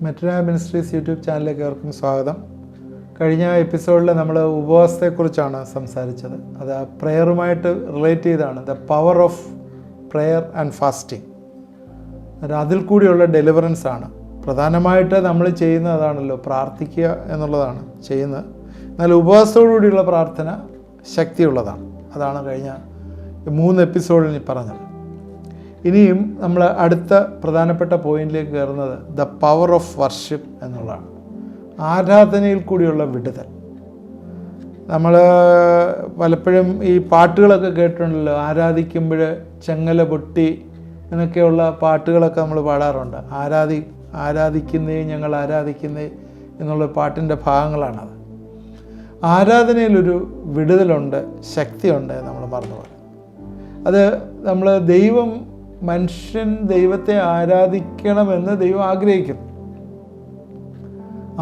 മെട്രോന ministries YouTube ചാനലിലേക്ക് ഏവർക്കും സ്വാഗതം. കഴിഞ്ഞ എപ്പിസോഡിൽ നമ്മൾ ഉപവാസത്തെക്കുറിച്ചാണ് സംസാരിച്ചത്. അത് പ്രെയറുമായിട്ട് റിലേറ്റ് ചെയ്താണ്. The power of prayer and fasting. അതിൽ കൂടിയുള്ള ഡെലിവറൻസ് ആണ് പ്രധാനമായിട്ട് നമ്മൾ ചെയ്യുന്നത്. അതാണല്ലോ, പ്രാർത്ഥിക്കുക എന്നുള്ളതാണ് ചെയ്യുന്നത്. എന്നാൽ ഉപവാസത്തോടുകൂടിയുള്ള പ്രാർത്ഥന ശക്തിയുള്ളതാണ്. അതാണ് കഴിഞ്ഞ 3 എപ്പിസോഡിൽ പറഞ്ഞത്. ഇനിയും നമ്മൾ അടുത്ത പ്രധാനപ്പെട്ട പോയിന്റിലേക്ക് കയറുന്നത് ദ പവർ ഓഫ് വർഷിപ്പ് എന്നുള്ളതാണ്. ആരാധനയിൽ കൂടിയുള്ള വിടുതൽ. നമ്മൾ പലപ്പോഴും ഈ പാട്ടുകളൊക്കെ കേട്ടിട്ടുണ്ടല്ലോ, ആരാധിക്കുമ്പോൾ ചെങ്ങല പൊട്ടി എന്നൊക്കെയുള്ള പാട്ടുകളൊക്കെ നമ്മൾ പാടാറുണ്ട്. ആരാധിക്കുന്നേ ഞങ്ങൾ ആരാധിക്കുന്നേ എന്നുള്ള പാട്ടിൻ്റെ ഭാഗങ്ങളാണത്. ആരാധനയിലൊരു വിടുതലുണ്ട്, ശക്തിയുണ്ട്, നമ്മൾ മറന്നുപോയി. അത് നമ്മൾ മനുഷ്യൻ ദൈവത്തെ ആരാധിക്കണമെന്ന് ദൈവം ആഗ്രഹിക്കുന്നു.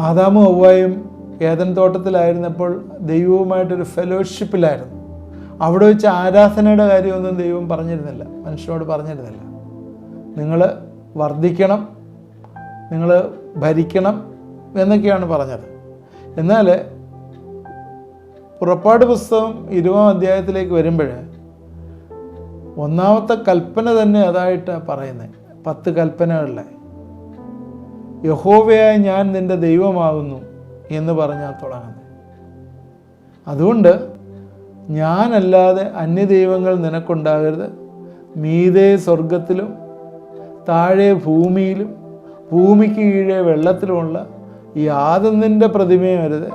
ആദാമും ഹവ്വായും ഏദൻ തോട്ടത്തിലായിരുന്നപ്പോൾ ദൈവവുമായിട്ടൊരു ഫെലോഷിപ്പിലായിരുന്നു. അവിടെ വെച്ച് ആരാധനയുടെ കാര്യമൊന്നും ദൈവം പറഞ്ഞിരുന്നില്ല, മനുഷ്യനോട് പറഞ്ഞിരുന്നില്ല. നിങ്ങൾ വർദ്ധിക്കണം, നിങ്ങൾ ഭരിക്കണം എന്നൊക്കെയാണ് പറഞ്ഞത്. എന്നാൽ പുറപ്പാട് പുസ്തകം 20-ാം അധ്യായത്തിലേക്ക് വരുമ്പോൾ ഒന്നാമത്തെ കൽപ്പന തന്നെ അതായിട്ടാണ് പറയുന്നത്. 10 കൽപ്പനകളിലെ യഹോവയായ ഞാൻ നിൻ്റെ ദൈവമാകുന്നു എന്ന് പറഞ്ഞാൽ തുടങ്ങുന്നത്. അതുകൊണ്ട് ഞാനല്ലാതെ അന്യദൈവങ്ങൾ നിനക്കുണ്ടാകരുത്, മീതെ സ്വർഗത്തിലും താഴെ ഭൂമിയിലും ഭൂമിക്ക് കീഴെ വെള്ളത്തിലുമുള്ള യാതൊന്നിൻ്റെ പ്രതിമയും അരുത്,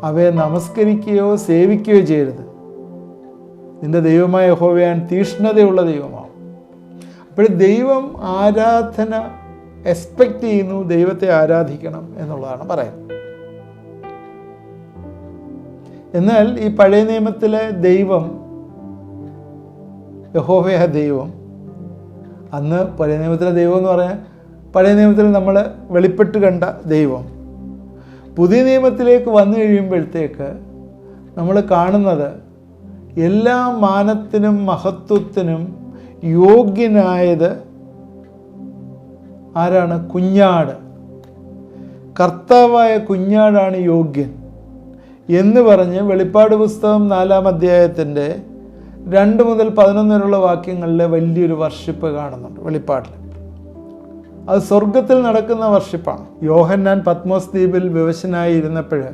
അവയെ നമസ്കരിക്കുകയോ സേവിക്കുകയോ ചെയ്യരുത്. നിൻ്റെ ദൈവമായ യഹോവയാൻ തീഷ്ണതയുള്ള ദൈവമാവും. അപ്പോൾ ദൈവം ആരാധന എക്സ്പെക്റ്റ് ചെയ്യുന്നു, ദൈവത്തെ ആരാധിക്കണം എന്നുള്ളതാണ് പറയുന്നത്. എന്നാൽ ഈ പഴയ നിയമത്തിലെ ദൈവം, യഹോവയായ ദൈവം, അന്ന് പഴയ നിയമത്തിലെ ദൈവം എന്ന് പറയാൻ പഴയ നിയമത്തിൽ നമ്മൾ വെളിപ്പെട്ട് കണ്ട ദൈവം, പുതിയ നിയമത്തിലേക്ക് വന്നു കഴിയുമ്പോഴത്തേക്ക് നമ്മൾ കാണുന്നത് എല്ലാ മാനത്തിനും മഹത്വത്തിനും യോഗ്യനായത് ആരാണ്? കുഞ്ഞാട്. കർത്താവായ കുഞ്ഞാടാണ് യോഗ്യൻ എന്ന് പറഞ്ഞ് വെളിപ്പാട് പുസ്തകം 4-ാം അധ്യായത്തിൻ്റെ 2 മുതൽ 11 വരെയുള്ള വാക്യങ്ങളിലെ വലിയൊരു വർഷിപ്പ് കാണുന്നുണ്ട് വെളിപ്പാടിൽ. അത് സ്വർഗത്തിൽ നടക്കുന്ന വർഷിപ്പാണ്. യോഹന്നാൻ പത്മോസ് ദ്വീപിൽ വിവശനായി ഇരുന്നപ്പോൾ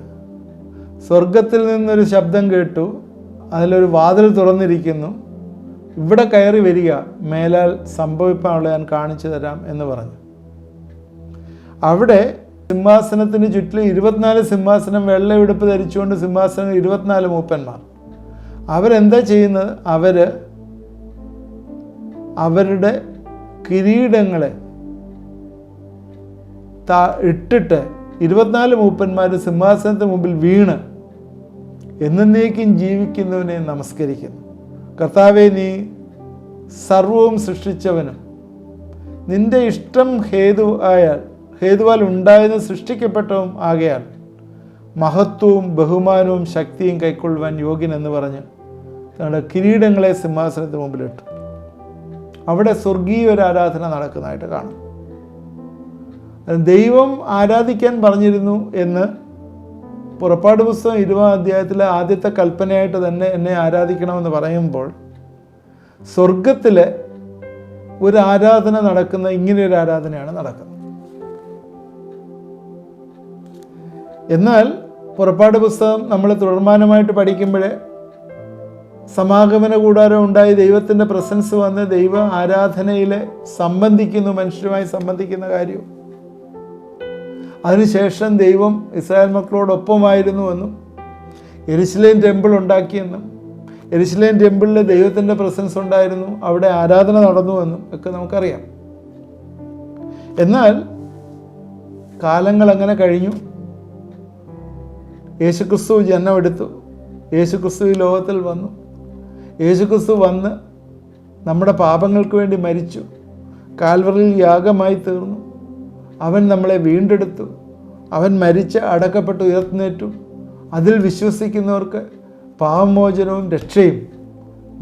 സ്വർഗത്തിൽ നിന്നൊരു ശബ്ദം കേട്ടു, അതിലൊരു വാതിൽ തുറന്നിരിക്കുന്നു, ഇവിടെ കയറി വരിക, മേലാൽ സംഭവിക്കാനുള്ള ഞാൻ കാണിച്ചു തരാം എന്ന് പറഞ്ഞു. അവിടെ സിംഹാസനത്തിന് ചുറ്റിലും 24 സിംഹാസനം, വെള്ള ഉടുപ്പ് ധരിച്ചുകൊണ്ട് സിംഹാസനം 24 മൂപ്പന്മാർ. അവരെന്താ ചെയ്യുന്നത്? അവരുടെ കിരീടങ്ങളെ ഇട്ടിട്ട് 24 മൂപ്പന്മാർ സിംഹാസനത്തിന് മുമ്പിൽ വീണ് എന്നേക്കും ജീവിക്കുന്നവനെ നമസ്കരിക്കുന്നു. കർത്താവേ, നീ സർവവും സൃഷ്ടിച്ചവനും നിന്റെ ഇഷ്ടം ഹേതുവാൽ ഉണ്ടായതും സൃഷ്ടിക്കപ്പെട്ടവും ആകയാൽ മഹത്വവും ബഹുമാനവും ശക്തിയും കൈക്കൊള്ളുവാൻ യോഗ്യൻ എന്ന് പറഞ്ഞ് തങ്ങളുടെ കിരീടങ്ങളെ സിംഹാസനത്തിന് മുമ്പിലിട്ടു. അവിടെ സ്വർഗീയ ഒരു ആരാധന നടക്കുന്നതായിട്ട് കാണും. ദൈവം ആരാധിക്കാൻ പറഞ്ഞിരുന്നു എന്ന് പുറപ്പാട് പുസ്തകം 20-ാം അധ്യായത്തിലെ ആദ്യത്തെ കൽപ്പനയായിട്ട് തന്നെ എന്നെ ആരാധിക്കണമെന്ന് പറയുമ്പോൾ സ്വർഗത്തിലെ ഒരു ആരാധന നടക്കുന്ന ഇങ്ങനെയൊരു ആരാധനയാണ് നടക്കുന്നത്. എന്നാൽ പുറപ്പാട് പുസ്തകം നമ്മൾ തുടർമാനമായിട്ട് പഠിക്കുമ്പോൾ സമാഗമന കൂടാരം ഉണ്ടായി ദൈവത്തിൻ്റെ പ്രസൻസ് വന്ന് ദൈവ ആരാധനയിൽ സംബന്ധിക്കുന്നു, മനുഷ്യരുമായി സംബന്ധിക്കുന്ന കാര്യവും, അതിനുശേഷം ദൈവം ഇസ്രായേൽ മക്കളോടൊപ്പമായിരുന്നുവെന്നും യെരുശലേം ടെമ്പിൾ ഉണ്ടാക്കിയെന്നും യെരുശലേം ടെമ്പിളിൽ ദൈവത്തിൻ്റെ പ്രസൻസ് ഉണ്ടായിരുന്നു, അവിടെ ആരാധന നടന്നുവെന്നും ഒക്കെ നമുക്കറിയാം. എന്നാൽ കാലങ്ങൾ അങ്ങനെ കഴിഞ്ഞു. യേശുക്രിസ്തു ജന്മമെടുത്തു, യേശുക്രിസ്തു ഈ ലോകത്തിൽ വന്നു. യേശുക്രിസ്തു വന്ന് നമ്മുടെ പാപങ്ങൾക്ക് വേണ്ടി മരിച്ചു, കാൽവറിയിൽ യാഗമായി തീർന്നു. അവൻ നമ്മളെ വീണ്ടെടുത്തു, അവൻ മരിച്ച് അടക്കപ്പെട്ട് ഉയർത്തുന്നേറ്റു. അതിൽ വിശ്വസിക്കുന്നവർക്ക് പാപമോചനവും രക്ഷയും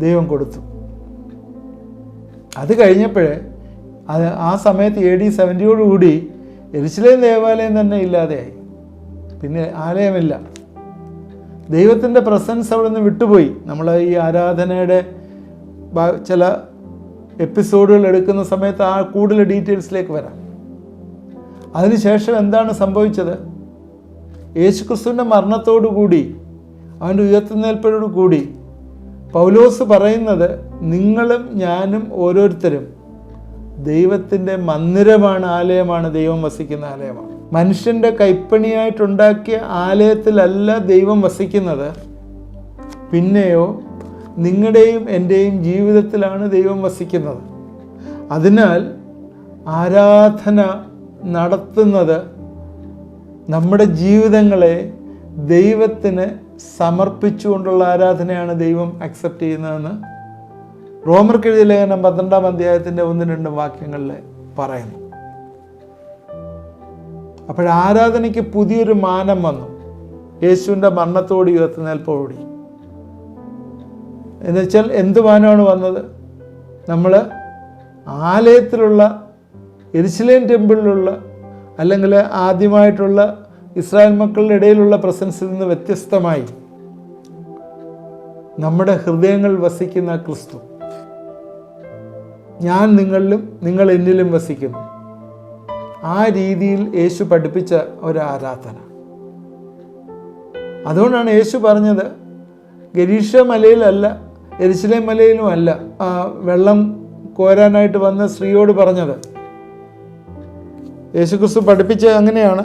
ദൈവം കൊടുത്തു. അത് കഴിഞ്ഞപ്പോഴേ ആ സമയത്ത് AD 70 യോടുകൂടി യെരുശലേം ദേവാലയം തന്നെ ഇല്ലാതെയായി, പിന്നെ ആലയമില്ല. ദൈവത്തിൻ്റെ പ്രസൻസ് അവിടെ നിന്ന് വിട്ടുപോയി. നമ്മൾ ഈ ആരാധനയുടെ ചില എപ്പിസോഡുകൾ എടുക്കുന്ന സമയത്ത് ആ കൂടുതൽ ഡീറ്റെയിൽസിലേക്ക് വരാം. അതിനുശേഷം എന്താണ് സംഭവിച്ചത്? യേശുക്രിസ്തുവിൻ്റെ മരണത്തോടുകൂടി, അവൻ്റെ ഉയർത്തെഴുന്നേൽപ്പോടു കൂടി പൗലോസ് പറയുന്നത്, നിങ്ങളും ഞാനും ഓരോരുത്തരും ദൈവത്തിൻ്റെ മന്ദിരമാണ്, ആലയമാണ്, ദൈവം വസിക്കുന്ന ആലയമാണ്. മനുഷ്യൻ്റെ കൈപ്പണിയായിട്ടുണ്ടാക്കിയ ആലയത്തിലല്ല ദൈവം വസിക്കുന്നത്, പിന്നെയോ നിങ്ങളുടെയും എൻ്റെയും ജീവിതത്തിലാണ് ദൈവം വസിക്കുന്നത്. അതിനാൽ ആരാധന നടത്തുന്നത് നമ്മുടെ ജീവിതങ്ങളെ ദൈവത്തിന് സമർപ്പിച്ചുകൊണ്ടുള്ള ആരാധനയാണ് ദൈവം അക്സെപ്റ്റ് ചെയ്യുന്നതെന്ന് റോമർക്കെഴുതിയ ലേഖനം 12-ാം അധ്യായത്തിൻ്റെ 1-2 വാക്യങ്ങളിൽ പറയുന്നു. ആരാധനയ്ക്ക് പുതിയൊരു മാനം വന്നു യേശുവിൻ്റെ മരണത്തോട് ഉയർത്തെഴുന്നേൽപ്പോടുകൂടി. എന്നുവെച്ചാൽ എന്ത് മാനമാണ് വന്നത്? നമ്മൾ ആലയത്തിലുള്ള, യെരുശലേം ടെമ്പിളിലുള്ള, അല്ലെങ്കിൽ ആദ്യമായിട്ടുള്ള ഇസ്രായേൽ മക്കളുടെ ഇടയിലുള്ള പ്രസൻസിൽ നിന്ന് വ്യത്യസ്തമായി നമ്മുടെ ഹൃദയങ്ങൾ വസിക്കുന്ന ക്രിസ്തു, ഞാൻ നിങ്ങളിലും നിങ്ങൾ എന്നിലും വസിക്കുന്നു, ആ രീതിയിൽ യേശു പഠിപ്പിച്ച ഒരു ആരാധന. അതുകൊണ്ടാണ് യേശു പറഞ്ഞത്, ഗരീഷ മലയിലല്ല, യെരുശലേം മലയിലും അല്ല വെള്ളം കോരാനായിട്ട് വന്ന സ്ത്രീയോട് പറഞ്ഞത്. യേശുക്രിസ്തു പഠിപ്പിച്ച അങ്ങനെയാണ്.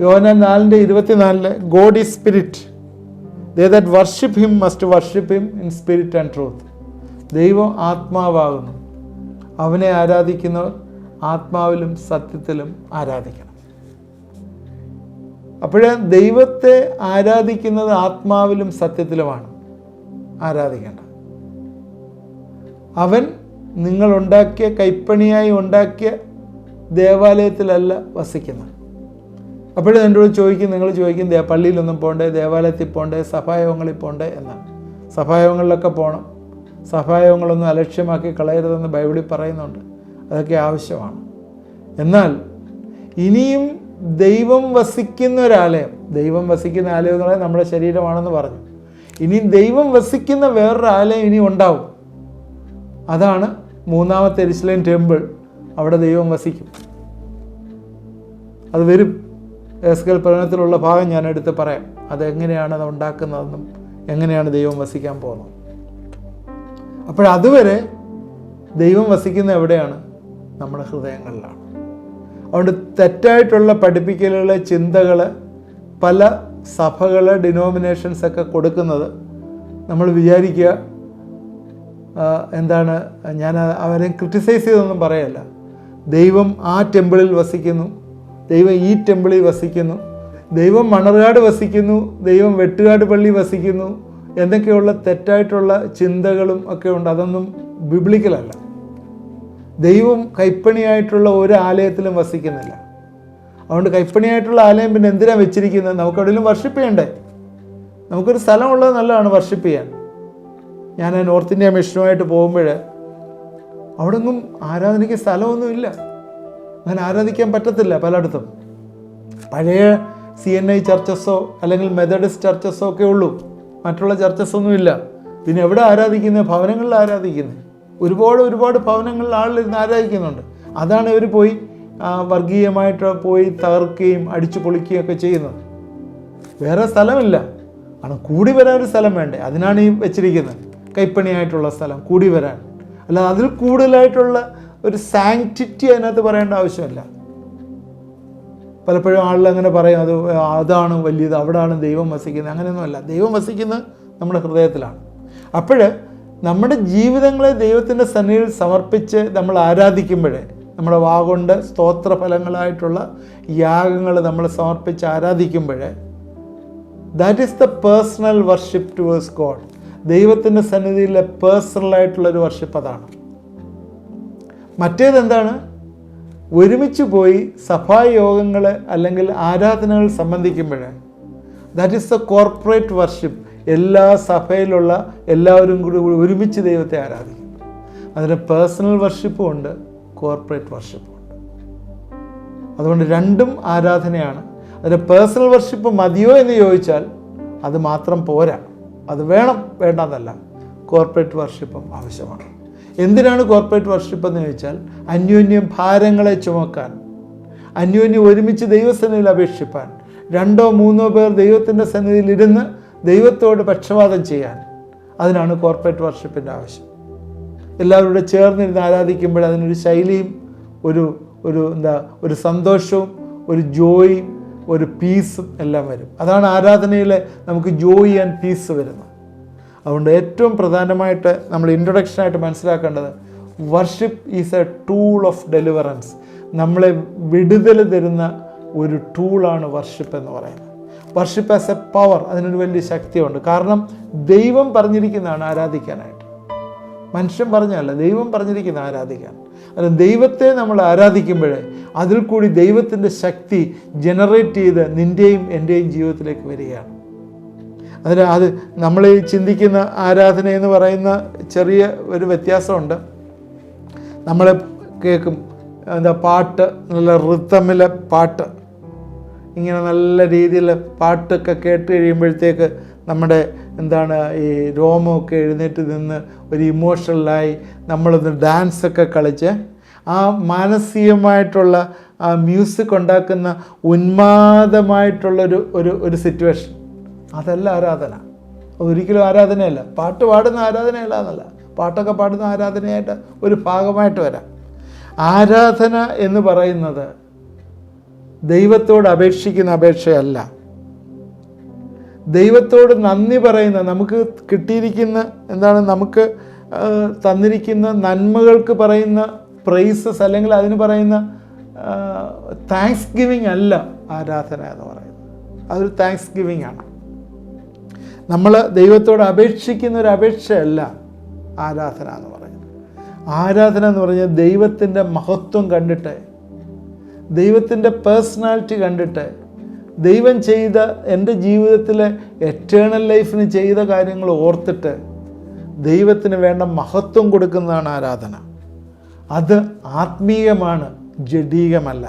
യോഹന്നാൻ 4:24 God is spirit, they that worship him must worship him in spirit and truth. ദൈവം ആത്മാവാകുന്നു, അവനെ ആരാധിക്കുന്നവർ ആത്മാവിലും സത്യത്തിലും ആരാധിക്കണം. ദൈവത്തെ ആരാധിക്കുന്നത് ആത്മാവിലും സത്യത്തിലുമാണ് ആരാധിക്കേണ്ടത്. അവൻ നിങ്ങളുണ്ടാക്കിയ, കൈപ്പണിയായി ഉണ്ടാക്കിയ ദേവാലയത്തിലല്ല വസിക്കുന്നത്. എന്നോട് ചോദിക്കും, നിങ്ങൾ ചോദിക്കും, പള്ളിയിലൊന്നും പോകണ്ടേ, ദേവാലയത്തിൽ പോകണ്ടേ, സഭായോഗങ്ങളിൽ പോകണ്ടേ എന്നാണ്. സഭായോഗങ്ങളിലൊക്കെ പോകണം. സഭായോഗങ്ങളൊന്നും അലക്ഷ്യമാക്കി കളയരുതെന്ന് ബൈബിളിൽ പറയുന്നുണ്ട്. അതൊക്കെ ആവശ്യമാണ്. എന്നാൽ ഇനിയും ദൈവം വസിക്കുന്ന ഒരാലയം, ദൈവം വസിക്കുന്ന ആലയം എന്ന് പറയുന്നത് നമ്മുടെ ശരീരമാണെന്ന് പറഞ്ഞു. ഇനിയും ദൈവം വസിക്കുന്ന വേറൊരു ആലയം ഇനി ഉണ്ടാവും. അതാണ് 3-ാമത്തെ യെരുശലേം ടെമ്പിൾ. അവിടെ ദൈവം വസിക്കും. അത് വരും. എസ്കേൽ പ്രവചനത്തിലുള്ള ഭാഗം ഞാൻ എടുത്ത് പറയാം. അതെങ്ങനെയാണ് അത് ഉണ്ടാക്കുന്നതെന്നും എങ്ങനെയാണ് ദൈവം വസിക്കാൻ പോകുന്നത്. അതുവരെ ദൈവം വസിക്കുന്ന എവിടെയാണ്? നമ്മുടെ ഹൃദയങ്ങളിലാണ്. അതുകൊണ്ട് തെറ്റായിട്ടുള്ള പഠിപ്പിക്കലുകൾ, ചിന്തകൾ പല സഭകൾ, ഡിനോമിനേഷൻസൊക്കെ കൊടുക്കുന്നത് നമ്മൾ വിചാരിക്കുക, എന്താണ്, ഞാൻ അവരെ ക്രിട്ടിസൈസ് ചെയ്തൊന്നും പറയല്ല. ദൈവം ആ ടെമ്പിളിൽ വസിക്കുന്നു, ദൈവം ഈ ടെമ്പിളിൽ വസിക്കുന്നു, ദൈവം മണർകാട് വസിക്കുന്നു, ദൈവം വെട്ടുകാട് പള്ളി വസിക്കുന്നു എന്നൊക്കെയുള്ള തെറ്റായിട്ടുള്ള ചിന്തകളും ഒക്കെ ഉണ്ട്. അതൊന്നും ബിബ്ലിക്കലല്ല. ദൈവം കൈപ്പണിയായിട്ടുള്ള ഒരു ആലയത്തിലും വസിക്കുന്നില്ല. അതുകൊണ്ട് കൈപ്പണിയായിട്ടുള്ള ആലയം പിന്നെ എന്തിനാണ് വെച്ചിരിക്കുന്നത്? നമുക്ക് എവിടെയെങ്കിലും വർഷിപ്പ് ചെയ്യണ്ടേ? നമുക്കൊരു സ്ഥലമുള്ളത് നല്ലതാണ് വർഷിപ്പ് ചെയ്യാൻ. ഞാൻ നോർത്ത് ഇന്ത്യ മിഷനുമായിട്ട് പോകുമ്പോൾ അവിടെ ഒന്നും ആരാധനയ്ക്ക് സ്ഥലമൊന്നുമില്ല. അങ്ങനെ ആരാധിക്കാൻ പറ്റത്തില്ല പലയിടത്തും. പഴയ CNI ചർച്ചസോ അല്ലെങ്കിൽ മെത്തഡിസ്റ്റ് ചർച്ചസോ ഒക്കെ ഉള്ളൂ, മറ്റുള്ള ചർച്ചസൊന്നുമില്ല. പിന്നെ എവിടെ ആരാധിക്കുന്നത്? ഭവനങ്ങളിൽ ആരാധിക്കുന്നത്. ഒരുപാട് ഭവനങ്ങളിൽ ആളിലിരുന്ന് ആരാധിക്കുന്നുണ്ട്. അതാണ് ഇവർ പോയി വർഗീയമായിട്ട് പോയി തകർക്കുകയും അടിച്ചു പൊളിക്കുകയും ഒക്കെ ചെയ്യുന്നത്. വേറെ സ്ഥലമില്ല. കൂടി വരാൻ ഒരു സ്ഥലം വേണ്ടേ? അതിനാണ് ഈ വെച്ചിരിക്കുന്നത്, കൈപ്പണിയായിട്ടുള്ള സ്ഥലം കൂടി വരാൻ. അല്ല, അതിൽ കൂടുതലായിട്ടുള്ള ഒരു സാങ്ക്ടിറ്റി അതിനകത്ത് പറയേണ്ട ആവശ്യമില്ല. പലപ്പോഴും ആളുകൾ അങ്ങനെ പറയും, അതാണ് വലിയത്, അവിടെയാണ് ദൈവം വസിക്കുന്നത്. അങ്ങനെയൊന്നുമല്ല. ദൈവം വസിക്കുന്നത് നമ്മുടെ ഹൃദയത്തിലാണ്. നമ്മുടെ ജീവിതങ്ങളെ ദൈവത്തിൻ്റെ സന്നിധിയിൽ സമർപ്പിച്ച് നമ്മൾ ആരാധിക്കുമ്പോഴേ, നമ്മുടെ വാഗൊണ്ട് സ്തോത്രഫലങ്ങളായിട്ടുള്ള യാഗങ്ങൾ നമ്മൾ സമർപ്പിച്ച് ആരാധിക്കുമ്പോഴേ, that is the personal worship towards God. ദൈവത്തിൻ്റെ സന്നിധിയിലെ പേഴ്സണലായിട്ടുള്ളൊരു വർഷിപ്പ് അതാണ്. മറ്റേതെന്താണ്? ഒരുമിച്ച് പോയി സഭായോഗങ്ങൾ അല്ലെങ്കിൽ ആരാധനകൾ സംബന്ധിക്കുമ്പോൾ, that is the corporate worship. എല്ലാ സഭയിലുള്ള എല്ലാവരും കൂടി ഒരുമിച്ച് ദൈവത്തെ ആരാധിക്കും. അതിന് പേഴ്സണൽ വർഷിപ്പും ഉണ്ട്, കോർപ്പറേറ്റ് വർഷിപ്പും ഉണ്ട്. അതുകൊണ്ട് രണ്ടും ആരാധനയാണ്. അതിന് പേഴ്സണൽ വർഷിപ്പ് മതിയോ എന്ന് ചോദിച്ചാൽ അത് മാത്രം പോരാ. അത് വേണം, വേണ്ടെന്നല്ല. കോർപ്പറേറ്റ് വർഷിപ്പും ആവശ്യമാണ്. എന്തിനാണ് കോർപ്പറേറ്റ് വർഷിപ്പ് എന്ന് ചോദിച്ചാൽ അന്യോന്യം ഭാരങ്ങളെ ചുമക്കാൻ, അന്യോന്യം ഒരുമിച്ച് ദൈവസന്നിധിയിൽ അപേക്ഷിപ്പാൻ, 2 or 3 പേർ ദൈവത്തിൻ്റെ സന്നിധിയിൽ ഇരുന്ന് ദൈവത്തോട് പക്ഷപാതം ചെയ്യാൻ. അതിനാണ് കോർപ്പറേറ്റ് വർഷിപ്പിൻ്റെ ആവശ്യം. എല്ലാവരും കൂടെ ചേർന്നിരുന്ന് ആരാധിക്കുമ്പോൾ അതിനൊരു ശൈലിയും ഒരു സന്തോഷവും ഒരു ജോയും ഒരു പീസും എല്ലാം വരും. അതാണ് ആരാധനയിൽ നമുക്ക് ജോയ് ആൻഡ് പീസ് വരുന്നത്. അതുകൊണ്ട് ഏറ്റവും പ്രധാനമായിട്ട് നമ്മൾ ഇൻട്രൊഡക്ഷനായിട്ട് മനസ്സിലാക്കേണ്ടത് worship is A tool of deliverance. നമ്മളെ വിടുതൽ തരുന്ന ഒരു ടൂളാണ് വർഷിപ്പ് എന്ന് പറയുന്നത്. വർഷിപ്പ് ആസ് എ പവർ, അതിനൊരു വലിയ ശക്തിയുണ്ട്. കാരണം ദൈവം പറഞ്ഞിരിക്കുന്നതാണ് ആരാധിക്കാനായിട്ട്. മനുഷ്യൻ പറഞ്ഞല്ല, ദൈവം പറഞ്ഞിരിക്കുന്ന ആരാധിക്കാൻ. അത് ദൈവത്തെ നമ്മൾ ആരാധിക്കുമ്പോഴേ അതിൽ കൂടി ദൈവത്തിൻ്റെ ശക്തി ജനറേറ്റ് ചെയ്ത് നിൻ്റെയും എൻ്റെയും ജീവിതത്തിലേക്ക് വരികയാണ്. അത് നമ്മൾ ഈ ചിന്തിക്കുന്ന ആരാധന എന്ന് പറയുന്ന ചെറിയ ഒരു വ്യത്യാസമുണ്ട്. നമ്മൾ കേൾക്കും പാട്ട്, നല്ല റിത്തമിലെ പാട്ട്, ഇങ്ങനെ നല്ല രീതിയിൽ പാട്ടൊക്കെ കേട്ട് കഴിയുമ്പോഴത്തേക്ക് നമ്മുടെ ഈ രോമമൊക്കെ എഴുന്നേറ്റ് നിന്ന് ഒരു ഇമോഷണലായി നമ്മളൊന്ന് ഡാൻസൊക്കെ കളിച്ച് ആ മാനസികമായിട്ടുള്ള ആ മ്യൂസിക് ഉണ്ടാക്കുന്ന ഉന്മാദമായിട്ടുള്ളൊരു സിറ്റുവേഷൻ, അതല്ല ആരാധന. ഒരിക്കലും ആരാധനയല്ല. പാട്ട് പാടുന്ന ആരാധനയല്ല എന്നല്ല, പാട്ടൊക്കെ പാടുന്ന ആരാധനയായിട്ട് ഒരു ഭാഗമായിട്ട് വരാം. ആരാധന എന്ന് പറയുന്നത് ദൈവത്തോട് അപേക്ഷിക്കുന്ന അപേക്ഷയല്ല, ദൈവത്തോട് നന്ദി പറയുന്ന, നമുക്ക് കിട്ടിയിരിക്കുന്ന നമുക്ക് തന്നിരിക്കുന്ന നന്മകൾക്ക് പറയുന്ന പ്രൈസസ്, അല്ലെങ്കിൽ അതിന് പറയുന്ന താങ്ക്സ് ഗിവിങ് അല്ല ആരാധന എന്ന് പറയുന്നത്. അതൊരു താങ്ക്സ് ഗിവിങ് ആണ്. നമ്മൾ ദൈവത്തോട് അപേക്ഷിക്കുന്ന ഒരു അപേക്ഷയല്ല ആരാധന എന്ന് പറയുന്നത്. ആരാധന എന്ന് പറഞ്ഞാൽ ദൈവത്തിൻ്റെ മഹത്വം കണ്ടിട്ട്, ദൈവത്തിൻ്റെ പേഴ്സണാലിറ്റി കണ്ടിട്ട്, ദൈവം ചെയ്ത എൻ്റെ ജീവിതത്തിലെ എറ്റേണൽ ലൈഫിന് ചെയ്ത കാര്യങ്ങൾ ഓർത്തിട്ട് ദൈവത്തിന് വേണ്ട മഹത്വം കൊടുക്കുന്നതാണ് ആരാധന. അത് ആത്മീയമാണ്, ജഡീകമല്ല.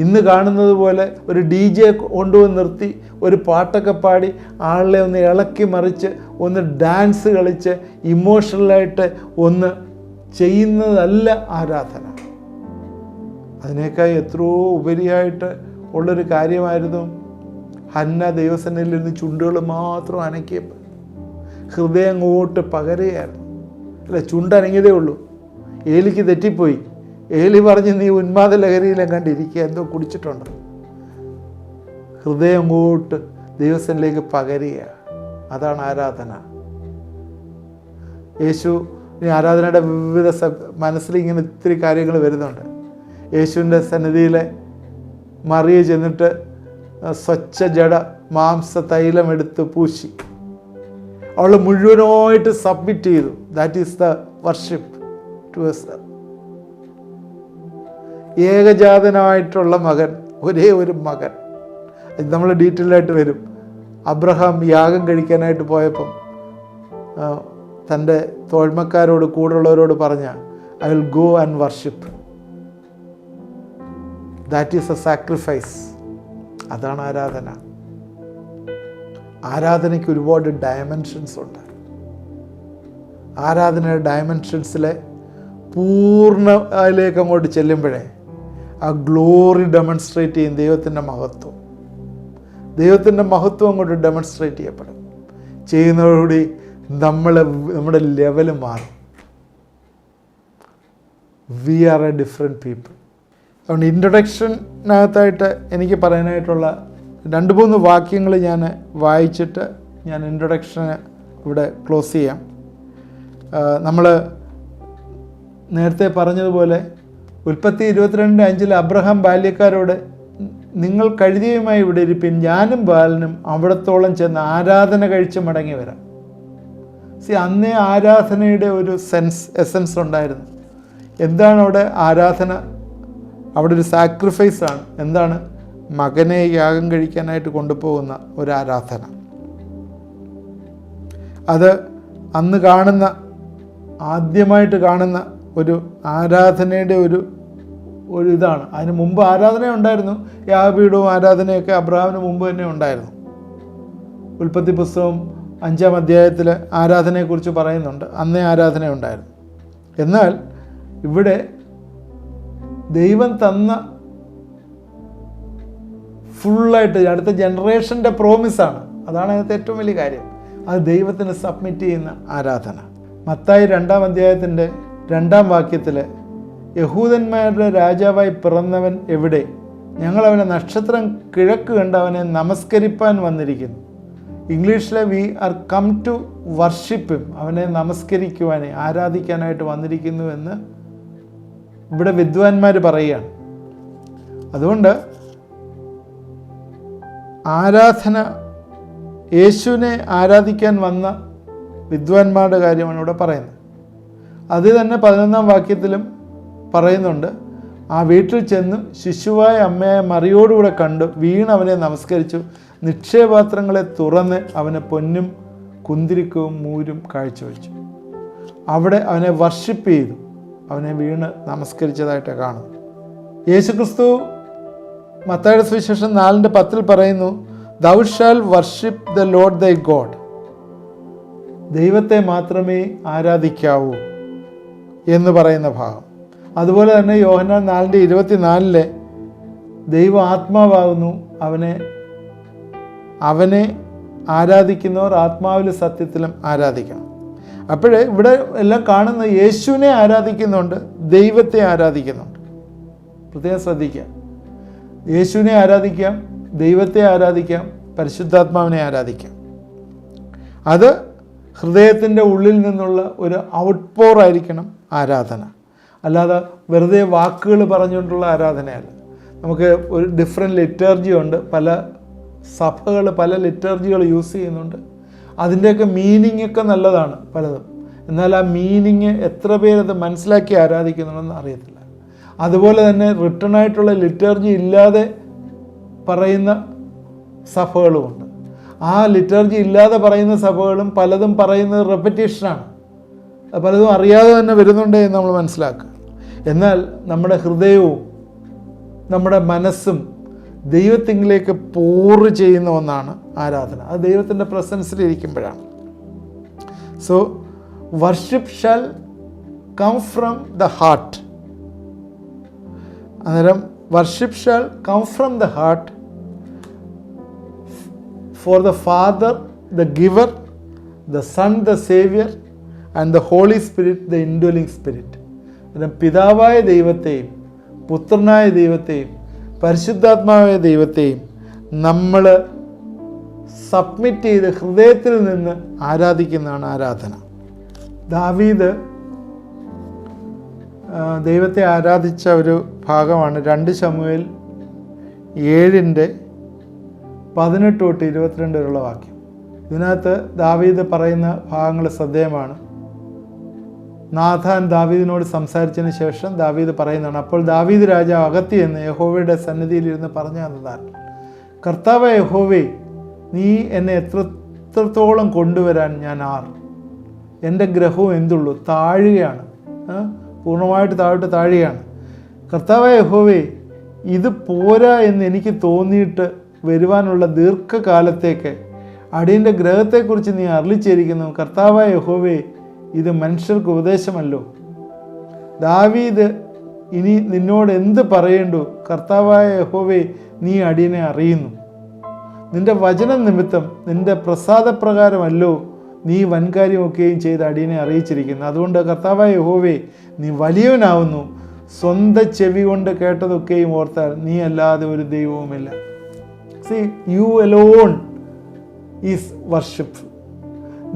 ഇന്ന് കാണുന്നത് പോലെ ഒരു DJ കൊണ്ടുവന്ന് നിർത്തി ഒരു പാട്ടൊക്കെ പാടി ആളെ ഒന്ന് ഇളക്കി മറിച്ച് ഒന്ന് ഡാൻസ് കളിച്ച് ഇമോഷണലായിട്ട് ഒന്ന് ചെയ്യുന്നതല്ല ആരാധന. അതിനേക്കാൾ എത്രയോ ഉപരിയായിട്ട് ഉള്ളൊരു കാര്യമായിരുന്നു ഹന്ന ദൈവസന്നിധിയിൽ നിന്ന് ചുണ്ടുകൾ മാത്രം അനക്കിയപ്പോൾ ഹൃദയം അങ്ങോട്ട് പകരുകയായിരുന്നു. അല്ല, ചുണ്ടനങ്ങിയതേ ഉള്ളൂ. ഏലിക്ക് തെറ്റിപ്പോയി. ഏലി പറഞ്ഞ് നീ ഉന്മാദ ലഹരിയിലും കണ്ടിരിക്കുക, എന്തോ കുടിച്ചിട്ടുണ്ട്. ഹൃദയം അങ്ങോട്ട് ദൈവസന്നിധിയിലേക്ക് പകരുക. അതാണ് ആരാധന. യേശു ആരാധനയുടെ വിവിധ മനസ്സിൽ ഇങ്ങനെ ഇത്തിരി കാര്യങ്ങൾ വരുന്നുണ്ട്. യേശുവിൻ്റെ സന്നിധിയിലെ മറിയ ചെന്നിട്ട് സ്വച്ഛ ജഡ മാംസ തൈലം എടുത്ത് പൂശി അവൾ മുഴുവനായിട്ട് സബ്മിറ്റ് ചെയ്തു. That is the worship towards her. ഏകജാതനായിട്ടുള്ള മകൻ, ഒരേ ഒരു മകൻ. ഇത് നമ്മൾ ഡീറ്റെയിലായിട്ട് വരും. അബ്രഹാം യാഗം കഴിക്കാനായിട്ട് പോയപ്പം തൻ്റെ തോഴ്മക്കാരോട് കൂടെയുള്ളവരോട് പറഞ്ഞ I will go and worship. That is A sacrifice. അതാണ് ആരാധന. ആരാധനയ്ക്ക് ഒരുപാട് ഡയമെൻഷൻസ് ഉണ്ട്. ആരാധനയുടെ ഡയമെൻഷൻസിലെ പൂർണ്ണയിലേക്ക് അങ്ങോട്ട് ചെല്ലുമ്പോഴേ ആ ഗ്ലോറി ഡെമോൺസ്ട്രേറ്റ് ചെയ്യും ദൈവത്തിൻ്റെ മഹത്വം. ദൈവത്തിൻ്റെ മഹത്വം അങ്ങോട്ട് ഡെമോൺസ്ട്രേറ്റ് ചെയ്യപ്പെടും. ചെയ്യുന്നതോടുകൂടി നമ്മുടെ ലെവൽ മാറും. We are a different people. അതുകൊണ്ട് ഇൻട്രൊഡക്ഷനകത്തായിട്ട് എനിക്ക് പറയാനായിട്ടുള്ള 2-3 വാക്യങ്ങൾ ഞാൻ വായിച്ചിട്ട് ഞാൻ ഇൻട്രൊഡക്ഷന് ഇവിടെ ക്ലോസ് ചെയ്യാം. നമ്മൾ നേരത്തെ പറഞ്ഞതുപോലെ ഉൽപ്പത്തി 22:5 അബ്രഹാം ബാല്യക്കാരോട് നിങ്ങൾ കഴുതിയുമായി ഇവിടെ ഇരിപ്പിൻ, ഞാനും ബാലനും അവിടത്തോളം ചെന്ന് ആരാധന കഴിച്ച് മടങ്ങി വരാം. അന്നേ ആരാധനയുടെ ഒരു എസൻസ് ഉണ്ടായിരുന്നു. എന്താണ് അവിടെ ആരാധന? അവിടെ ഒരു സാക്രിഫൈസാണ്. എന്താണ്? മകനെ യാഗം കഴിക്കാനായിട്ട് കൊണ്ടുപോകുന്ന ഒരു ആരാധന. അത് അന്ന് ആദ്യമായിട്ട് കാണുന്ന ഒരു ആരാധനയുടെ ഒരു ഇതാണ്. അതിന് മുമ്പ് ആരാധന ഉണ്ടായിരുന്നു. യാഗപീഠവും ആരാധനയൊക്കെ അബ്രഹാമിന് മുമ്പ് തന്നെ ഉണ്ടായിരുന്നു. ഉൽപ്പത്തി പുസ്തകം 5-ാം അധ്യായത്തിൽ ആരാധനയെക്കുറിച്ച് പറയുന്നുണ്ട്. അന്നേ ആരാധന ഉണ്ടായിരുന്നു. എന്നാൽ ഇവിടെ ദൈവം തന്ന ഫുള്ളായിട്ട് അടുത്ത ജനറേഷൻ്റെ പ്രോമിസാണ്. അതാണ് അതിനകത്ത് ഏറ്റവും വലിയ കാര്യം. അത് ദൈവത്തിന് സബ്മിറ്റ് ചെയ്യുന്ന ആരാധന. മത്തായി 2-ാം അധ്യായത്തിൻ്റെ 2-ാം വാക്യത്തിൽ യഹൂദന്മാരുടെ രാജാവായി പിറന്നവൻ എവിടെ? ഞങ്ങളവനെ നക്ഷത്രം കിഴക്ക് കണ്ട് അവനെ നമസ്കരിപ്പാൻ വന്നിരിക്കുന്നു. ഇംഗ്ലീഷിലെ we are come to worship him. അവനെ നമസ്കരിക്കുവാനെ ആരാധിക്കാനായിട്ട് വന്നിരിക്കുന്നു എന്ന് ഇവിടെ വിദ്വാൻമാർ പറയുകയാണ്. അതുകൊണ്ട് ആരാധന, യേശുവിനെ ആരാധിക്കാൻ വന്ന വിദ്വാൻമാരുടെ കാര്യമാണ് ഇവിടെ പറയുന്നത്. അത് തന്നെ 11-ാം വാക്യത്തിലും പറയുന്നുണ്ട്. ആ വീട്ടിൽ ചെന്ന് ശിശുവായ അമ്മയായ മറിയോടുകൂടെ കണ്ടു വീണ് അവനെ നമസ്കരിച്ചു. നിക്ഷേപാത്രങ്ങളെ തുറന്ന് അവന് പൊന്നും കുന്തിരിക്കവും മൂരും കാഴ്ചവെച്ചു. അവിടെ അവനെ വർഷിപ്പ് ചെയ്തു. അവനെ വീണ് നമസ്കരിച്ചതായിട്ട് കാണുന്നു. യേശുക്രിസ്തു മത്തായിയുടെ സുവിശേഷം 4:10 പറയുന്നു, "Thou shall worship the Lord thy God." ദൈവത്തെ മാത്രമേ ആരാധിക്കാവൂ എന്ന് പറയുന്ന ഭാഗം. അതുപോലെ തന്നെ യോഹന്നാൻ 4:24 ദൈവ ആത്മാവാകുന്നു, അവനെ ആരാധിക്കുന്നവർ ആത്മാവിലും സത്യത്തിലും ആരാധിക്കണം. അപ്പോഴേ ഇവിടെ എല്ലാം കാണുന്ന യേശുവിനെ ആരാധിക്കുന്നുണ്ട്, ദൈവത്തെ ആരാധിക്കുന്നുണ്ട്. പ്രത്യേകം ശ്രദ്ധിക്കുക. യേശുവിനെ ആരാധിക്കാം, ദൈവത്തെ ആരാധിക്കാം, പരിശുദ്ധാത്മാവിനെ ആരാധിക്കാം. അത് ഹൃദയത്തിൻ്റെ ഉള്ളിൽ നിന്നുള്ള ഒരു ഔട്ട്പോർ ആയിരിക്കണം ആരാധന. അല്ലാതെ വെറുതെ വാക്കുകൾ പറഞ്ഞുകൊണ്ടുള്ള ആരാധനയല്ല. നമുക്ക് ഒരു ഡിഫറെൻറ്റ് ലിറ്റർജി ഉണ്ട്. പല സഭകൾ പല ലിറ്റർജികൾ യൂസ് ചെയ്യുന്നുണ്ട്. അതിൻ്റെയൊക്കെ മീനിങ് ഒക്കെ നല്ലതാണ് പലതും. എന്നാൽ ആ മീനിങ് എത്ര പേരത് മനസ്സിലാക്കി ആരാധിക്കുന്നുണ്ടെന്ന് അറിയത്തില്ല. അതുപോലെ തന്നെ റിട്ടൺ ആയിട്ടുള്ള ലിറ്റർജി ഇല്ലാതെ പറയുന്ന സഭകളുമുണ്ട്. ആ ലിറ്റർജി ഇല്ലാതെ പറയുന്ന സഭകളും പലതും പറയുന്നത് റെപ്പറ്റീഷനാണ്. പലതും അറിയാതെ തന്നെ വരുന്നുണ്ട് എന്ന് നമ്മൾ മനസ്സിലാക്കുക. എന്നാൽ നമ്മുടെ ഹൃദയവും നമ്മുടെ മനസ്സും ദൈവത്തിങ്കിലേക്ക് പോറ് ചെയ്യുന്ന ഒന്നാണ് ആരാധന. അത് ദൈവത്തിൻ്റെ പ്രസൻസിലിരിക്കുമ്പോഴാണ്. So worship shall come from the heart. അന്നേരം worship shall come from the heart for the Father the giver, the Son the Saviour and the Holy Spirit the indwelling Spirit. അന്നേരം പിതാവായ ദൈവത്തെയും പുത്രനായ ദൈവത്തെയും പരിശുദ്ധാത്മാവായ ദൈവത്തെയും നമ്മൾ സബ്മിറ്റ് ചെയ്ത് ഹൃദയത്തിൽ നിന്ന് ആരാധിക്കുന്നതാണ് ആരാധന. ദാവീദ് ദൈവത്തെ ആരാധിച്ച ഒരു ഭാഗമാണ് 2 ശമൂവേൽ 7:18-22 വരെയുള്ള വാക്യം. ഇതിനകത്ത് ദാവീദ് പറയുന്ന ഭാഗങ്ങൾ ശ്രദ്ധേയമാണ്. നാഥാൻ ദാവീദിനോട് സംസാരിച്ചതിന് ശേഷം ദാവീദ് പറയുന്നതാണ്, അപ്പോൾ ദാവീദ് രാജാവ് അകത്തി എന്ന് യഹോവയുടെ സന്നിധിയിലിരുന്ന് പറഞ്ഞു തന്നതാൽ, കർത്താവേ യഹോവേ, നീ എന്നെ എത്രത്തോളം കൊണ്ടുവരാൻ ഞാൻ ആർ? എൻ്റെ ഗ്രഹവും എന്തുള്ളൂ? താഴുകയാണ്, പൂർണ്ണമായിട്ട് താഴുകയാണ്. കർത്താവേ യഹോവേ, ഇത് പോരാ എന്ന് എനിക്ക് തോന്നിയിട്ട് വരുവാനുള്ള ദീർഘകാലത്തേക്ക് അടിയൻ്റെ ഗ്രഹത്തെക്കുറിച്ച് നീ അരുളിച്ചേരിക്കുന്നു. കർത്താവായ യഹോവേ, ഇത് മനുഷ്യർക്ക് ഉപദേശമല്ലോ. ദാവീദ് ഇനി നിന്നോട് എന്ത് പറയേണ്ടു? കർത്താവായ യഹോവേ, നീ അടിയനെ അറിയുന്നു. നിന്റെ വചനം നിമിത്തം നിന്റെ പ്രസാദപ്രകാരമല്ലോ നീ വൻകാര്യമൊക്കെയും ചെയ്ത് അടിയനെ അറിയിച്ചിരിക്കുന്നു. അതുകൊണ്ട് കർത്താവായ യഹോവേ, നീ വലിയവനാവുന്നു. സ്വന്തം ചെവി കൊണ്ട് കേട്ടതൊക്കെയും ഓർത്താൽ നീ അല്ലാതെ ഒരു ദൈവവുമില്ല. See, you alone is worship.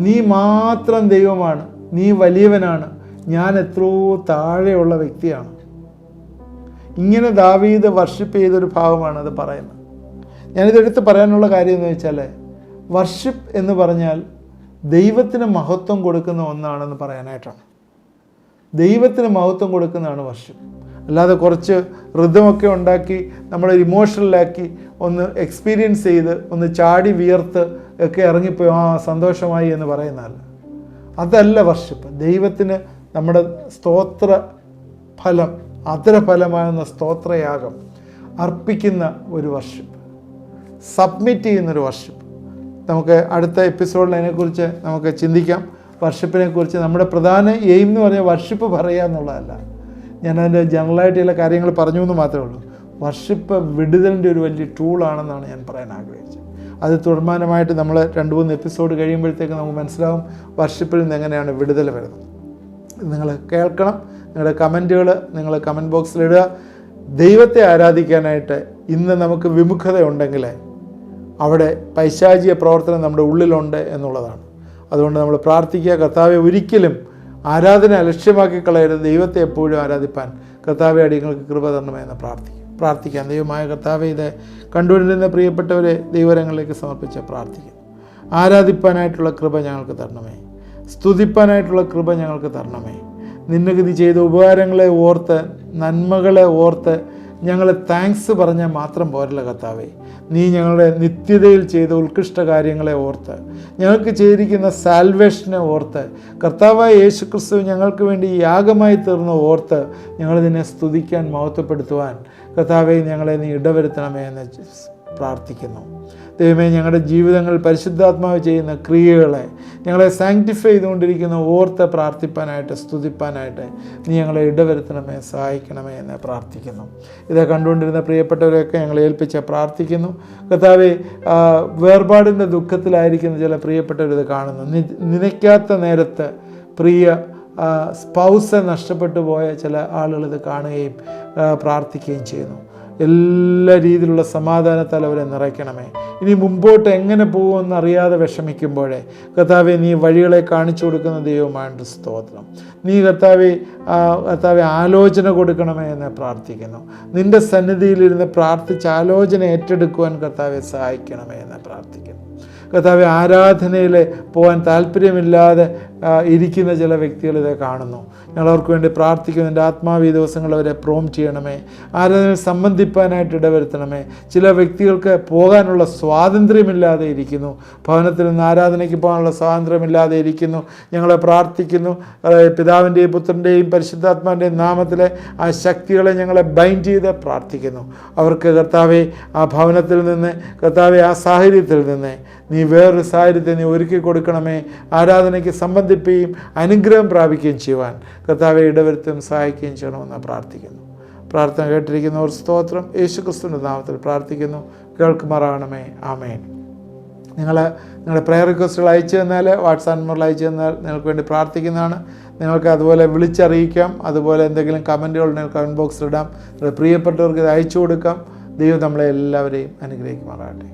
നീ മാത്രം ദൈവമാണ്, നീ വലിയവനാണ്, ഞാൻ എത്രയോ താഴെയുള്ള വ്യക്തിയാണ്. ഇങ്ങനെ ദാവീദ് വർഷിപ്പ് ചെയ്തൊരു ഭാഗമാണ് അത് പറയുന്നത്. ഞാനിതെടുത്ത് പറയാനുള്ള കാര്യം എന്ന് വെച്ചാൽ, വർഷിപ്പ് എന്ന് പറഞ്ഞാൽ ദൈവത്തിന് മഹത്വം കൊടുക്കുന്ന ഒന്നാണെന്ന് പറയാനായിട്ടാണ്. ദൈവത്തിന് മഹത്വം കൊടുക്കുന്നതാണ് വർഷിപ്പ്. അല്ലാതെ കുറച്ച് ഋതമൊക്കെ ഉണ്ടാക്കി നമ്മളെ ഇമോഷണലാക്കി ഒന്ന് എക്സ്പീരിയൻസ് ചെയ്ത് ഒന്ന് ചാടി വിയർത്ത് ഒക്കെ ഇറങ്ങിപ്പോയി സന്തോഷമായി എന്ന് പറയുന്നതല്ല. അതല്ല വർഷിപ്പ്. ദൈവത്തിന് നമ്മുടെ സ്തോത്ര ഫലം അധരഫലമാകുന്ന സ്തോത്രയാഗം അർപ്പിക്കുന്ന ഒരു വർഷിപ്പ്, സബ്മിറ്റ് ചെയ്യുന്നൊരു വർഷിപ്പ്. നമുക്ക് അടുത്ത എപ്പിസോഡിൽ അതിനെക്കുറിച്ച് നമുക്ക് ചിന്തിക്കാം. വർഷിപ്പിനെ കുറിച്ച് നമ്മുടെ പ്രധാന എയിം എന്ന് പറഞ്ഞാൽ വർഷിപ്പ് പറയുക എന്നുള്ളതല്ല. ഞാനതിൻ്റെ ജനറലായിട്ട് ചില കാര്യങ്ങൾ പറഞ്ഞു എന്ന് മാത്രമേ ഉള്ളൂ. വർഷിപ്പ് വിടുതലിൻ്റെ ഒരു വലിയ ടൂളാണെന്നാണ് ഞാൻ പറയാൻ ആഗ്രഹിച്ചത്. അത് തുടർമാനമായിട്ട് നമ്മൾ 2-3 എപ്പിസോഡ് കഴിയുമ്പോഴത്തേക്ക് നമുക്ക് മനസ്സിലാവും വർഷിപ്പിൽ നിന്ന് എങ്ങനെയാണ് വിടുതൽ വരുന്നത്. നിങ്ങൾ കേൾക്കണം. നിങ്ങളുടെ കമൻറ്റുകൾ നിങ്ങൾ കമൻറ്റ് ബോക്സിലിടുക. ദൈവത്തെ ആരാധിക്കാനായിട്ട് ഇന്ന് നമുക്ക് വിമുഖത ഉണ്ടെങ്കിൽ അവിടെ പൈശാചിക പ്രവർത്തനം നമ്മുടെ ഉള്ളിലുണ്ട് എന്നുള്ളതാണ്. അതുകൊണ്ട് നമ്മൾ പ്രാർത്ഥിക്കുക, കർത്താവെ ഒരിക്കലും ആരാധന അലക്ഷ്യമാക്കി കളയരുത്. ദൈവത്തെ എപ്പോഴും ആരാധിപ്പാൻ കർത്താവെ അടിയങ്ങൾക്ക് കൃപ തരണമെന്ന് പ്രാർത്ഥിക്കാം. ദൈവമായ കർത്താവെ, ഇത് കണ്ടുകൊണ്ടിരുന്ന പ്രിയപ്പെട്ടവരെ ദൈവരങ്ങളിലേക്ക് സമർപ്പിച്ച് പ്രാർത്ഥിക്കുന്നു. ആരാധിപ്പാനായിട്ടുള്ള കൃപ ഞങ്ങൾക്ക് തരണമേ. സ്തുതിപ്പാനായിട്ടുള്ള കൃപ ഞങ്ങൾക്ക് തരണമേ. നിന്നഗതി ചെയ്ത ഉപകാരങ്ങളെ ഓർത്ത്, നന്മകളെ ഓർത്ത് ഞങ്ങൾ താങ്ക്സ് പറഞ്ഞാൽ മാത്രം പോരല്ല കർത്താവേ. നീ ഞങ്ങളുടെ നിത്യതയിൽ ചെയ്ത ഉത്കൃഷ്ട കാര്യങ്ങളെ ഓർത്ത്, ഞങ്ങൾക്ക് ചെയ്തിരിക്കുന്ന സാൽവേഷനെ ഓർത്ത്, കർത്താവായ യേശുക്രിസ്തു ഞങ്ങൾക്ക് വേണ്ടി യാഗമായി തീർന്ന ഓർത്ത് ഞങ്ങൾ നിന്നെ സ്തുതിക്കാൻ, മഹത്വപ്പെടുത്തുവാൻ കർത്താവെ ഞങ്ങളെ നീ ഇടവരുത്തണമേ എന്ന് പ്രാർത്ഥിക്കുന്നു. ദൈവമേ, ഞങ്ങളുടെ ജീവിതങ്ങളിൽ പരിശുദ്ധാത്മാവ് ചെയ്യുന്ന ക്രിയകളെ ഞങ്ങളെ സാങ്ക്ടിഫൈ ചെയ്തുകൊണ്ടിരിക്കുന്ന ഓർത്ത് പ്രാർത്ഥിപ്പാനായിട്ട്, സ്തുതിപ്പാനായിട്ട് നീ ഞങ്ങളെ ഇടവരുത്തണമേ, സഹായിക്കണമേ എന്ന് പ്രാർത്ഥിക്കുന്നു. ഇത് കണ്ടുകൊണ്ടിരുന്ന പ്രിയപ്പെട്ടവരെയൊക്കെ ഞങ്ങളെ ഏൽപ്പിച്ച് പ്രാർത്ഥിക്കുന്നു. കർത്താവേ, വേർപാടിൻ്റെ ദുഃഖത്തിലായിരിക്കുന്ന ചില പ്രിയപ്പെട്ടവരിത് കാണുന്നു. നനയ്ക്കാത്ത നേരത്ത് പ്രിയ സ്പൗസ് നഷ്ടപ്പെട്ടു പോയ ചില ആളുകളിത് കാണുകയും പ്രാർത്ഥിക്കുകയും ചെയ്യുന്നു. എല്ലാ രീതിയിലുള്ള സമാധാനത്താൽ അവരെ നിറയ്ക്കണമേ. ഇനി മുമ്പോട്ട് എങ്ങനെ പോകുമെന്ന് അറിയാതെ വിഷമിക്കുമ്പോഴേ കർത്താവെ നീ വഴികളെ കാണിച്ചു കൊടുക്കുന്ന ദൈവമായിട്ട് സ്തോത്രം. നീ കർത്താവെ ആലോചന കൊടുക്കണമേ എന്ന് പ്രാർത്ഥിക്കുന്നു. നിൻ്റെ സന്നിധിയിലിരുന്ന് പ്രാർത്ഥിച്ച് ആലോചന ഏറ്റെടുക്കുവാൻ കർത്താവെ സഹായിക്കണമേ എന്ന് പ്രാർത്ഥിക്കുന്നു. കർത്താവെ, ആരാധനയിൽ പോകാൻ താല്പര്യമില്ലാതെ ഇരിക്കുന്ന ചില വ്യക്തികളിത് കാണുന്നു. ഞങ്ങളവർക്ക് വേണ്ടി പ്രാർത്ഥിക്കുന്നു. എൻ്റെ ആത്മാവീ ദിവസങ്ങൾ അവരെ പ്രോംപ്റ്റ് ചെയ്യണമേ. ആരാധനയിൽ സംബന്ധിപ്പാനായിട്ട് ഇടവരുത്തണമേ. ചില വ്യക്തികൾക്ക് പോകാനുള്ള സ്വാതന്ത്ര്യമില്ലാതെ ഇരിക്കുന്നു. ഭവനത്തിൽ നിന്ന് ആരാധനയ്ക്ക് പോകാനുള്ള സ്വാതന്ത്ര്യമില്ലാതെ ഇരിക്കുന്നു. ഞങ്ങളെ പ്രാർത്ഥിക്കുന്നു. പിതാവിൻ്റെയും പുത്രൻ്റെയും പരിശുദ്ധാത്മാവിൻ്റെയും നാമത്തിലെ ആ ശക്തികളെ ഞങ്ങളെ ബൈൻഡ് ചെയ്ത് പ്രാർത്ഥിക്കുന്നു. അവർക്ക് കർത്താവെ ആ ഭവനത്തിൽ നിന്ന്, കർത്താവെ ആ സാഹചര്യത്തിൽ നിന്ന് നീ വേറൊരു സാഹചര്യത്തെ നീ ഒരുക്കി കൊടുക്കണമേ. ആരാധനയ്ക്ക് സംബന്ധിക്കുകയും അനുഗ്രഹം പ്രാപിക്കുകയും ചെയ്യുവാൻ കർത്താവെ ഇടവരുത്തുകയും സഹായിക്കുകയും ചെയ്യണമെന്ന് പ്രാർത്ഥിക്കുന്നു. പ്രാർത്ഥന കേട്ടിരിക്കുന്നവർ സ്തോത്രം. യേശുക്രിസ്തുവിൻ്റെ നാമത്തിൽ പ്രാർത്ഥിക്കുന്നു. കേൾക്കുമാറാകണമേ. ആമേൻ. നിങ്ങളുടെ പ്രയർ റിക്വസ്റ്റുകൾ അയച്ചു തന്നാൽ, വാട്സാപ്പ് നമ്പറിൽ അയച്ചു തന്നാൽ നിങ്ങൾക്ക് വേണ്ടി പ്രാർത്ഥിക്കുന്നതാണ്. നിങ്ങൾക്ക് അതുപോലെ വിളിച്ചറിയിക്കാം. അതുപോലെ എന്തെങ്കിലും കമൻറ്റുകൾ ഉണ്ടെങ്കിൽ കമൻറ്റ് ബോക്സിലിടാം. നിങ്ങളുടെ പ്രിയപ്പെട്ടവർക്ക് ഇത് അയച്ചു കൊടുക്കാം. ദൈവം നമ്മളെ എല്ലാവരെയും അനുഗ്രഹിക്കുമാറാകട്ടെ.